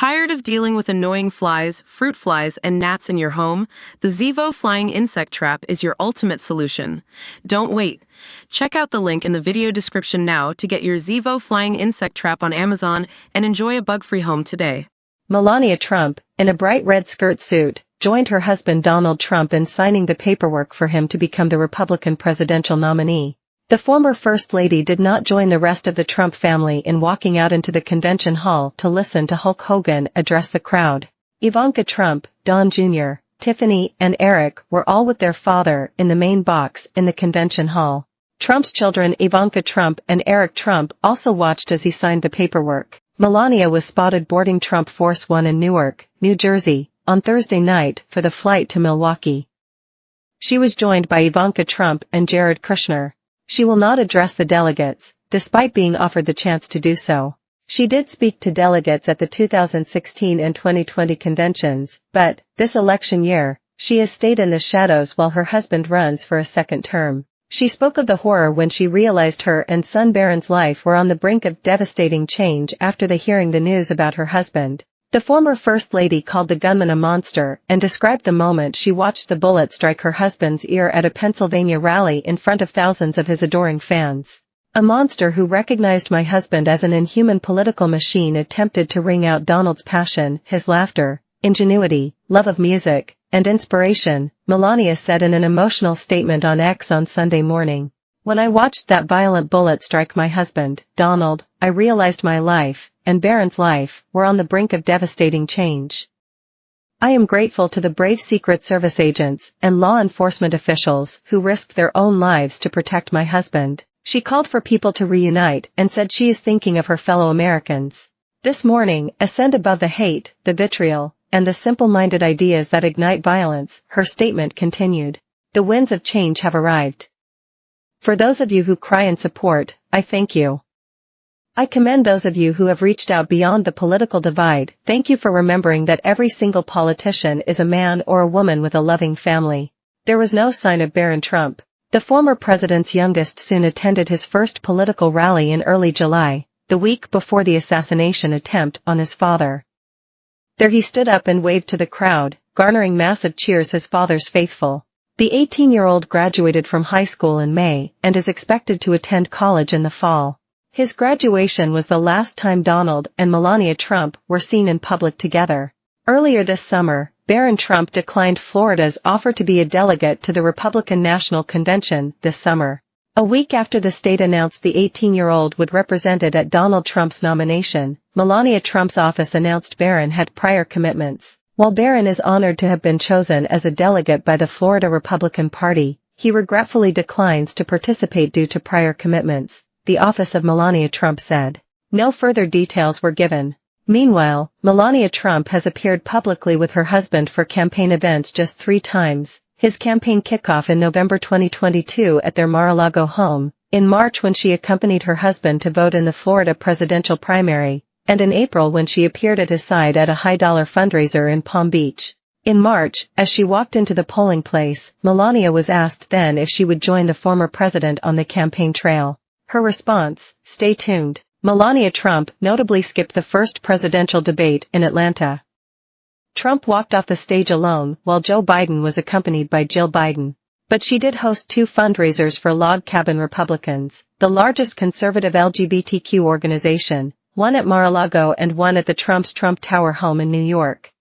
Tired of dealing with annoying flies, fruit flies, and gnats in your home? The Zevo Flying Insect Trap is your ultimate solution. Don't wait. Check out the link in the video description now to get your Zevo Flying Insect Trap on Amazon and enjoy a bug-free home today. Melania Trump, in a bright red skirt suit, joined her husband Donald Trump in signing the paperwork for him to become the Republican presidential nominee. The former First Lady did not join the rest of the Trump family in walking out into the convention hall to listen to Hulk Hogan address the crowd. Ivanka Trump, Don Jr., Tiffany, and Eric were all with their father in the main box in the convention hall. Trump's children Ivanka Trump and Eric Trump also watched as he signed the paperwork. Melania was spotted boarding Trump Force One in Newark, New Jersey, on Thursday night for the flight to Milwaukee. She was joined by Ivanka Trump and Jared Kushner. She will not address the delegates, despite being offered the chance to do so. She did speak to delegates at the 2016 and 2020 conventions, but, this election year, she has stayed in the shadows while her husband runs for a second term. She spoke of the horror when she realized her and son Barron's life were on the brink of devastating change after hearing the news about her husband. The former First Lady called the gunman a monster and described the moment she watched the bullet strike her husband's ear at a Pennsylvania rally in front of thousands of his adoring fans. A monster who recognized my husband as an inhuman political machine attempted to wring out Donald's passion, his laughter, ingenuity, love of music, and inspiration, Melania said in an emotional statement on X on Sunday morning. When I watched that violent bullet strike my husband, Donald, I realized my life, and Barron's life, were on the brink of devastating change. I am grateful to the brave Secret Service agents and law enforcement officials who risked their own lives to protect my husband. She called for people to reunite and said she is thinking of her fellow Americans. This morning, ascend above the hate, the vitriol, and the simple-minded ideas that ignite violence, her statement continued. The winds of change have arrived. For those of you who cry in support, I thank you. I commend those of you who have reached out beyond the political divide. Thank you for remembering that every single politician is a man or a woman with a loving family. There was no sign of Barron Trump. The former president's youngest son attended his first political rally in early July, the week before the assassination attempt on his father. There he stood up and waved to the crowd, garnering massive cheers. His father's faithful. The 18-year-old graduated from high school in May and is expected to attend college in the fall. His graduation was the last time Donald and Melania Trump were seen in public together. Earlier this summer, Barron Trump declined Florida's offer to be a delegate to the Republican National Convention this summer. A week after the state announced the 18-year-old would represent it at Donald Trump's nomination, Melania Trump's office announced Barron had prior commitments. While Barron is honored to have been chosen as a delegate by the Florida Republican Party, he regretfully declines to participate due to prior commitments, the office of Melania Trump said. No further details were given. Meanwhile, Melania Trump has appeared publicly with her husband for campaign events just 3 times. His campaign kickoff in November 2022 at their Mar-a-Lago home, in March when she accompanied her husband to vote in the Florida presidential primary, and in April when she appeared at his side at a high-dollar fundraiser in Palm Beach. In March, as she walked into the polling place, Melania was asked then if she would join the former president on the campaign trail. Her response, "Stay tuned." Melania Trump notably skipped the first presidential debate in Atlanta. Trump walked off the stage alone while Joe Biden was accompanied by Jill Biden. But she did host 2 fundraisers for Log Cabin Republicans, the largest conservative LGBTQ organization, one at Mar-a-Lago and one at the Trump's Trump Tower home in New York.